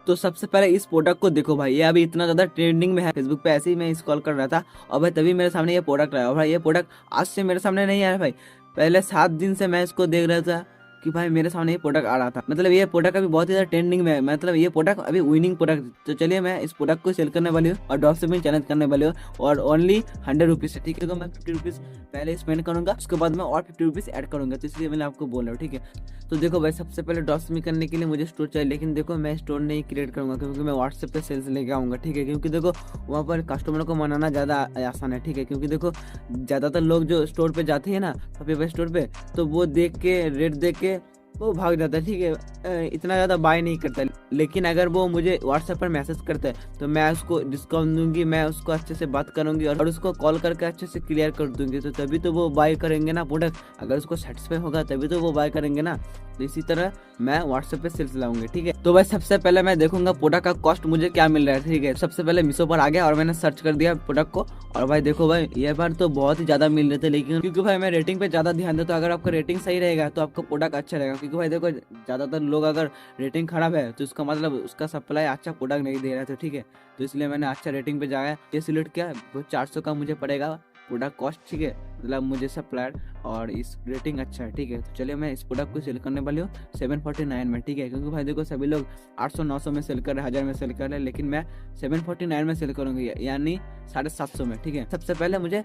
तो सबसे पहले इस प्रोडक्ट को देखो भाई, ये अभी इतना ज्यादा ट्रेंडिंग में है फेसबुक पे। ऐसे ही मैं स्क्रॉल कर रहा था और भाई तभी मेरे सामने ये प्रोडक्ट आया। और भाई ये प्रोडक्ट आज से मेरे सामने नहीं आया भाई, पहले 7 दिन से मैं इसको देख रहा था कि भाई मेरे सामने ये प्रोडक्ट आ रहा था। मतलब ये प्रोडक्ट अभी बहुत ही ज्यादा ट्रेंडिंग में है, मतलब ये प्रोडक्ट अभी विनिंग प्रोडक्ट। तो चलिए मैं इस प्रोडक्ट को सेल करने वाली हूँ और ड्रॉप शिपिंग चैलेंज करने वाली हूँ और ओनली 100 रुपीज से, ठीक है। तो मैं 50 रुपीज पहले स्पेंड करूंगा, उसके बाद मैं और 50 रुपीज ऐड करूंगा। तो इसलिए मैंने आपको बोल रहा हूँ, ठीक है। तो देखो भाई सबसे पहले ड्रॉप शिपिंग करने के लिए मुझे स्टोर चाहिए, लेकिन देखो मैं स्टोर नहीं क्रिएट करूंगा क्योंकि मैं व्हाट्सएप पे सेल्स लेके आऊंगा, ठीक है। क्योंकि देखो वहाँ पर कस्टमर को मनाना ज़्यादा आसान है, ठीक है। क्योंकि देखो ज़्यादातर लोग जो स्टोर पे जाते हैं ना, शॉपिफाई स्टोर पे, तो वो देख के रेट देख के वो भाग जाता है, ठीक है। इतना ज़्यादा बाय नहीं करता। लेकिन अगर वो मुझे व्हाट्सएप पर मैसेज करता है तो मैं उसको डिस्काउंट दूंगी, मैं उसको अच्छे से बात करूंगी और उसको कॉल करके अच्छे से क्लियर कर दूंगी। तो तभी तो वो बाय करेंगे ना प्रोडक्ट, अगर उसको सेटिस्फाई होगा तभी तो वो बाय करेंगे ना। तो इसी तरह मैं व्हाट्सएप पे सेल्स लाऊंगी, ठीक है। तो भाई सबसे पहले मैं देखूंगा प्रोडक्ट का कॉस्ट मुझे क्या मिल रहा है, ठीक है। सबसे पहले मीशो पर आ गया और मैंने सर्च कर दिया प्रोडक्ट को। और भाई देखो भाई ये बार तो बहुत ही ज्यादा मिल रहे थे, लेकिन क्योंकि भाई मैं रेटिंग पे ज्यादा ध्यान देता हूँ। अगर आपका रेटिंग सही रहेगा तो आपका प्रोडक्ट अच्छा रहेगा। क्योंकि भाई देखो ज्यादातर लोग अगर रेटिंग खराब है तो उसका मतलब उसका सप्लाई अच्छा प्रोडक्ट नहीं दे रहा था, ठीक है। तो इसलिए मैंने अच्छा रेटिंग पे जाया, ये सिलेक्ट किया। वो 400 का मुझे पड़ेगा प्रोडक्ट कॉस्ट, ठीक है। मतलब मुझे सप्लायर और इस रेटिंग अच्छा है, ठीक है। तो चलिए मैं इस प्रोडक्ट को सेल करने वाली हूँ 749 में, ठीक है। क्योंकि भाई देखो सभी लोग 800-900 में सेल कर रहे हैं, 1000 में सेल कर रहे हैं, लेकिन मैं 749 में सेल करूँगी, यानी 750 में, ठीक है। सबसे पहले मुझे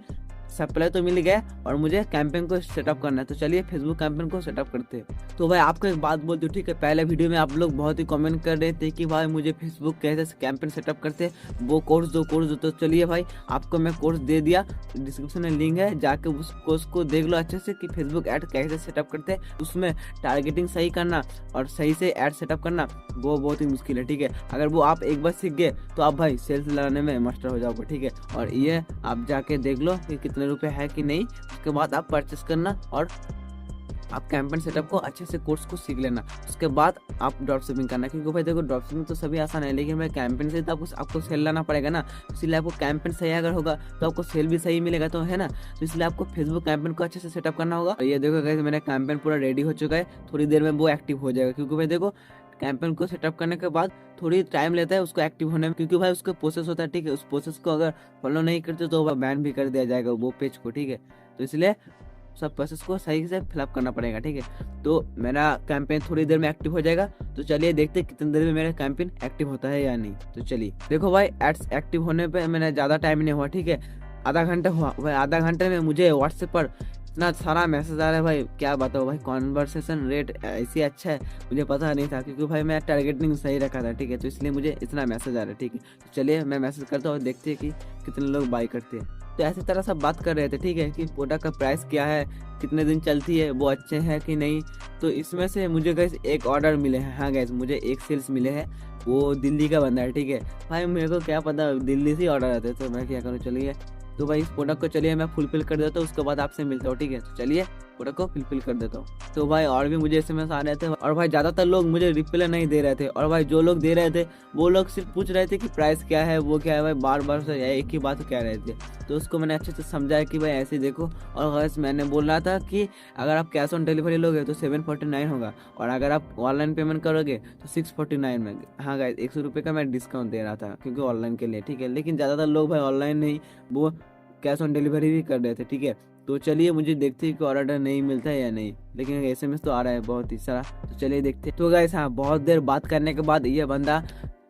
सप्लाई तो मिल गया और मुझे कैंपेन को सेटअप करना है। तो चलिए फेसबुक कैंपेन को सेटअप करते हैं। तो भाई आपको एक बात बोलती हूँ, ठीक है। पहले वीडियो में आप लोग बहुत ही कमेंट कर रहे थे कि भाई मुझे फेसबुक कैसे कैंपेन सेटअप करते हैं, वो कोर्स दो। तो चलिए भाई आपको मैं कोर्स दे दिया, डिस्क्रिप्शन में लिंक है, जाके उस कोर्स को देख लो अच्छे से कि फेसबुक ऐड कैसे सेटअप करते हैं। उसमें टारगेटिंग सही करना और सही से ऐड सेटअप करना वो बहुत ही मुश्किल है, ठीक है। अगर वो आप एक बार सीख गए तो आप भाई सेल्स लगाने में मास्टर हो जाओगे, ठीक है। और ये आप जाके देख लो कि कितने रुपए है कि नहीं, उसके बाद आप परचेस करना और आप कैंपेन सेटअप को अच्छे से कोर्स को सीख लेना। उसके बाद आप ड्रॉप शिपिंग करना। क्योंकि भाई देखो ड्रॉप शिपिंग तो सभी आसान है, लेकिन भाई कैंपेन से तो आपको सेल लाना पड़ेगा ना। इसलिए आपको कैंपेन सही अगर होगा तो आपको सेल भी सही मिलेगा, तो है ना। तो इसलिए आपको फेसबुक कैंपेन को अच्छे से सेटअप करना होगा। और ये देखो गाइस मेरा कैंपेन पूरा रेडी हो चुका है, थोड़ी देर में वो एक्टिव हो जाएगा। क्योंकि भाई देखो कैंपेन को सेटअप करने के बाद थोड़ी टाइम लेता है उसको एक्टिव होने में, क्योंकि भाई उसका प्रोसेस होता है, ठीक है। उस प्रोसेस को अगर फॉलो नहीं करते तो बैन भी कर दिया जाएगा वो पेज को, ठीक है। तो इसलिए सब प्रोसेस को सही से फिलअप करना पड़ेगा, ठीक है। तो मेरा कैंपेन थोड़ी देर में एक्टिव हो जाएगा। तो चलिए देखते हैं कितनी देर में मेरा कैंपेन एक्टिव होता है या नहीं। तो चलिए देखो भाई एड्स एक्टिव होने पे मैंने ज़्यादा टाइम नहीं हुआ, ठीक है। आधा घंटा हुआ भाई। आधा घंटे में मुझे व्हाट्सएप पर इतना सारा मैसेज आ रहा है भाई, क्या बताओ भाई। कॉन्वर्सेशन रेट ऐसी अच्छा है, मुझे पता नहीं था। क्योंकि भाई मैं टारगेटिंग सही रखा था, ठीक है। तो इसलिए मुझे इतना मैसेज आ रहा है, ठीक है। तो चलिए मैं मैसेज करता हूँ और देखते हैं कि कितने लोग बाई करते हैं। तो ऐसी तरह सब बात कर रहे थे, ठीक है, कि प्रोडक्ट का प्राइस क्या है, कितने दिन चलती है, वो अच्छे हैं कि नहीं। तो इसमें से मुझे गैस एक ऑर्डर मिले हैं। हाँ गैस मुझे एक सेल्स मिले हैं, वो दिल्ली का बंदा है, ठीक है। भाई मेरे को क्या पता दिल्ली से ऑर्डर आते, तो मैं क्या करूँ। चलिए तो भाई इस प्रोडक्ट को चलिए मैं फुलफिल कर देता हूँ, उसके बाद आपसे मिलता हूँ, ठीक है। तो चलिए प्रोडक्ट को फुलफिल कर देता हूँ। तो भाई और भी मुझे SMS आ रहे थे और भाई ज़्यादातर लोग मुझे रिप्लाई नहीं दे रहे थे। और भाई जो लोग दे रहे थे वो लोग सिर्फ पूछ रहे थे कि प्राइस क्या है, वो क्या है। भाई बार बार से एक ही बात कह रहे थे। तो उसको मैंने अच्छे से समझाया कि भाई ऐसे देखो। और गाइस मैंने बोल रहा था कि अगर आप कैश ऑन डिलीवरी लोगे तो 749 होगा, और अगर आप ऑनलाइन पेमेंट करोगे तो 649 में। हाँ गाइस 100 रुपये का मैं डिस्काउंट दे रहा था क्योंकि ऑनलाइन के लिए, ठीक है। लेकिन ज़्यादातर लोग भाई ऑनलाइन नहीं, वो कैश ऑन डिलीवरी भी कर रहे थे, ठीक है। तो चलिए मुझे देखते हैं कि ऑर्डर नहीं मिलता है या नहीं, लेकिन SMS तो आ रहा है बहुत ही सारा। तो चलिए देखते हैं। तो गाइस हाँ बहुत देर बात करने के बाद ये बंदा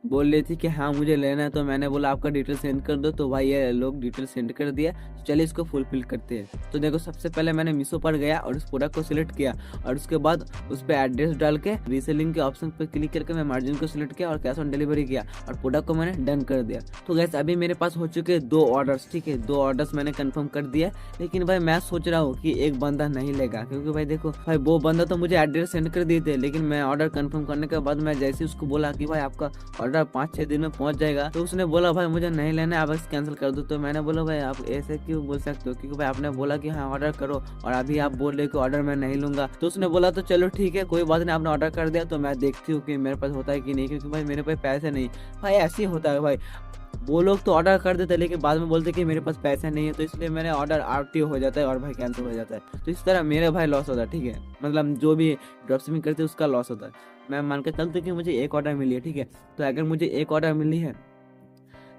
बोल रही थी कि हाँ मुझे लेना है। तो मैंने बोला आपका डिटेल सेंड कर दो। तो भाई ये लोग डिटेल सेंड कर दिया। तो चलिए इसको फुलफिल करते हैं। तो देखो सबसे पहले मैंने मीशो पर गया और उस प्रोडक्ट को सिलेक्ट किया और उसके बाद उस पर एड्रेस डाल के रीसेलिंग के ऑप्शन पर क्लिक करके मैं मार्जिन को सिलेक्ट किया और कैश ऑन डिलीवरी किया और प्रोडक्ट को मैंने डन कर दिया। तो गैस अभी मेरे पास हो चुके 2 ऑर्डर्स, ठीक है। 2 ऑर्डर्स मैंने कंफर्म कर दिया। लेकिन भाई मैं सोच रहा हूँ कि एक बंदा नहीं लेगा, क्योंकि भाई देखो भाई वो बंदा तो मुझे एड्रेस सेंड कर दिए थे, लेकिन मैं ऑर्डर कंफर्म करने के बाद मैं जैसे उसको बोला कि भाई आपका ऑर्डर 5-6 दिन में पहुंच जाएगा, तो उसने बोला भाई मुझे नहीं लेना है, आप इसे कैंसिल कर दो। तो मैंने बोला भाई आप ऐसे क्यों बोल सकते हो, क्योंकि भाई आपने बोला कि हाँ ऑर्डर करो और अभी आप बोल रहे हो कि ऑर्डर मैं नहीं लूंगा। तो उसने बोला तो चलो ठीक है कोई बात नहीं, आपने ऑर्डर कर दिया तो मैं देखती हूँ कि मेरे पास होता है कि नहीं, क्योंकि भाई मेरे पास पैसे नहीं। भाई ऐसे ही होता है भाई, वो लोग तो ऑर्डर कर देते लेकिन बाद में बोलते कि मेरे पास पैसे नहीं है, तो इसलिए मेरे ऑर्डर RTO हो जाता है और भाई कैंसिल हो जाता है। तो इस तरह मेरे भाई लॉस होता है, ठीक है, मतलब जो भी ड्रॉप शिपिंग करते हैं उसका लॉस होता है। मैं मान के चलते कि मुझे एक ऑर्डर मिली है, ठीक है, तो अगर मुझे एक ऑर्डर मिली है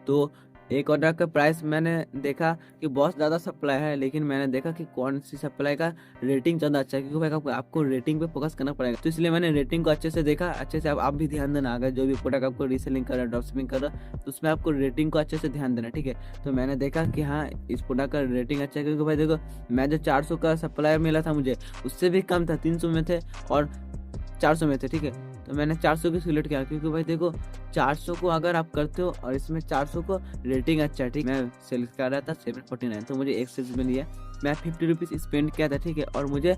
तो एक ऑर्डर का प्राइस मैंने देखा कि बहुत ज़्यादा सप्लाई है, लेकिन मैंने देखा कि कौन सी सप्लाई का रेटिंग ज़्यादा अच्छा है, क्योंकि भाई आपको रेटिंग पे फोकस करना पड़ेगा। तो इसलिए मैंने रेटिंग को अच्छे से देखा, अच्छे से आप भी ध्यान देना, अगर जो भी प्रोडक्ट आपको रीसेलिंग कर रहा है, ड्रॉप शिपिंग कर रहा है, तो उसमें आपको रेटिंग को अच्छे से ध्यान देना, ठीक है। तो मैंने देखा कि हाँ इस प्रोडक्ट का रेटिंग अच्छा है, क्योंकि भाई देखो मैं जो 400 का सप्लाई मिला था मुझे उससे भी कम था, 300 में थे और 400 में थे, ठीक है। तो मैंने 400 की सिलेक्ट किया, क्योंकि भाई देखो 400 को अगर आप करते हो और इसमें 400 को रेटिंग अच्छा है, ठीक। मैं सेलेक्ट कर रहा था 749, तो मुझे एक सेल्स मिली है। मैं 50 रुपीज़ स्पेंड किया था, ठीक है, और मुझे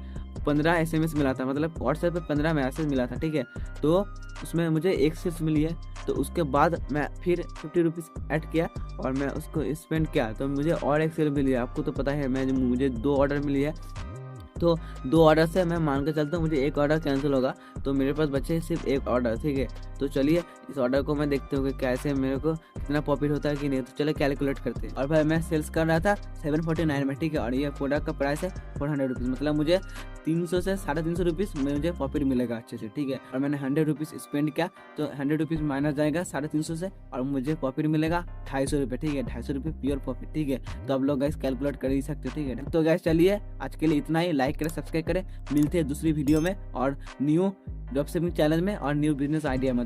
15 SMS मिला था, मतलब व्हाट्सएप पे 15 मैसेज मिला था, ठीक है। तो उसमें मुझे एक सेल्स मिली है। तो उसके बाद मैं फिर 50 रुपीज़ ऐड किया और मैं उसको स्पेंड किया, तो मुझे और एक सेल मिली है। आपको तो पता है मुझे 2 ऑर्डर मिली है, तो 2 ऑर्डर से मैं मान के चलता हूँ मुझे एक ऑर्डर कैंसिल होगा, तो मेरे पास बचे सिर्फ एक ऑर्डर, ठीक है। तो चलिए इस ऑर्डर को मैं देखते हूँ कि कैसे मेरे को कितना प्रॉफिट होता है कि नहीं। तो चलो कैलकुलेट करते हैं। और भाई मैं सेल्स कर रहा था 749 में, ठीक है, और ये प्रोडक्ट का प्राइस है 400 रुपीज़, मतलब मुझे 300 से 350 रुपीज़ में मुझे प्रॉफिट मिलेगा अच्छे से, ठीक है। और मैंने 100 रुपीज़ स्पेंड किया, तो 100 रुपीज़ माइनस जाएगा 350 से और मुझे प्रॉफिट मिलेगा 250 रुपये, ठीक है, 250 रुपये प्योर प्रॉफिट, ठीक है। तो आप लोग गैस कैलकुलेट कर ही सकते हो, ठीक है। तो गैस चलिए आज के लिए इतना ही, लाइक करें, सब्सक्राइब करें, मिलते हैं दूसरी वीडियो में और न्यू ड्रॉप शिपिंग चैनल में और न्यू बिजनेस आइडिया में।